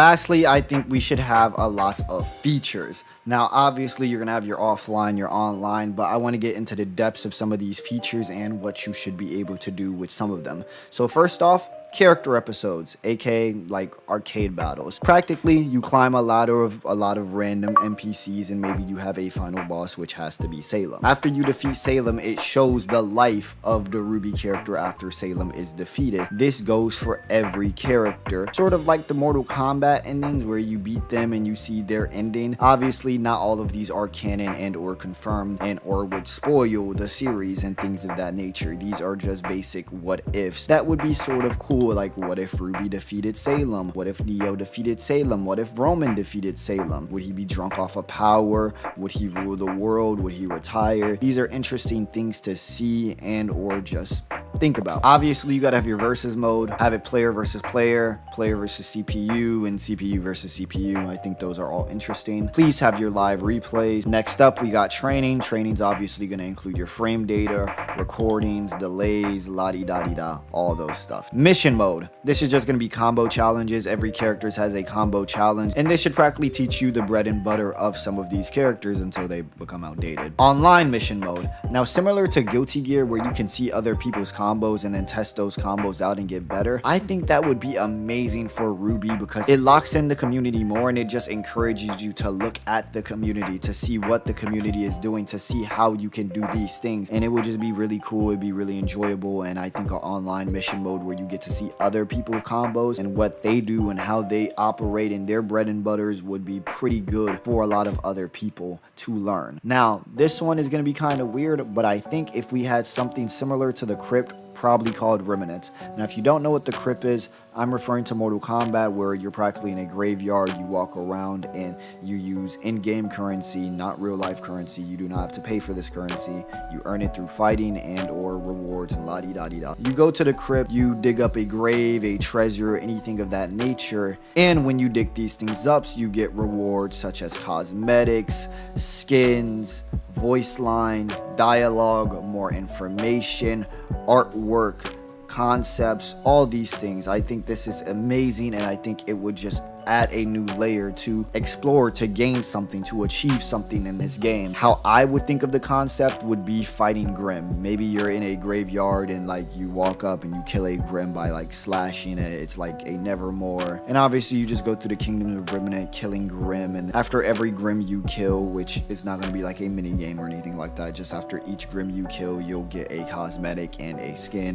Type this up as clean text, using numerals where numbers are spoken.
Lastly, I think we should have a lot of features. Now, obviously, you're going to have your offline, your online, but I want to get into the depths of some of these features and what you should be able to do with some of them. So first off, character episodes, aka like arcade battles. Practically, you climb a ladder of a lot of random NPCs and maybe you have a final boss, which has to be Salem. After you defeat Salem, it shows the life of the RWBY character after Salem is defeated. This goes for every character, sort of like the Mortal Kombat endings where you beat them and you see their ending. Obviously, not all of these are canon and or confirmed and or would spoil the series and things of that nature. These are just basic what ifs that would be sort of cool. Like, what if RWBY defeated Salem? What if Neo defeated Salem? What if Roman defeated Salem? Would he be drunk off of power? Would he rule the world? Would he retire? These are interesting things to see and or just think about. Obviously, you gotta have your versus mode, have it player versus player, player versus CPU, and CPU versus CPU. I think those are all interesting. Please have your live replays. Next up, we got training. Training's obviously gonna include your frame data, recordings, delays, la-di-da-di-da, all those stuff. Mission mode. This is just gonna be combo challenges. Every character has a combo challenge, and this should practically teach you the bread and butter of some of these characters until they become outdated. Online mission mode. Now, similar to Guilty Gear, where you can see other people's combos and then test those combos out and get better, I think that would be amazing for RWBY because it locks in the community more and it just encourages you to look at the community, to see what the community is doing, to see how you can do these things, and it would just be really cool. It'd be really enjoyable. And I think an online mission mode where you get to see other people's combos and what they do and how they operate in their bread and butters would be pretty good for a lot of other people to learn. Now, this one is going to be kind of weird, but I think if we had something similar to the Crypt, probably called Remnants. Now, if you don't know what the Crypt is, I'm referring to Mortal Kombat, where you're practically in a graveyard. You walk around and you use in-game currency, not real-life currency. You do not have to pay for this currency. You earn it through fighting and or rewards and la-di-da-di-da. You go to the Crypt, you dig up a grave, a treasure, anything of that nature, and when you dig these things up, you get rewards such as cosmetics, skins, voice lines, dialogue, more information, artwork, concepts, all these things. I think this is amazing, and I think it would just add a new layer to explore, to gain something, to achieve something in this game. How I would think of the concept would be fighting Grim. Maybe you're in a graveyard and like you walk up and you kill a Grim by like slashing it. It's like a nevermore, and obviously you just go through the kingdom of Remnant killing Grim, and after every Grim you kill, which is not going to be like a mini game or anything like that, just after each Grim you kill, you'll get a cosmetic and a skin.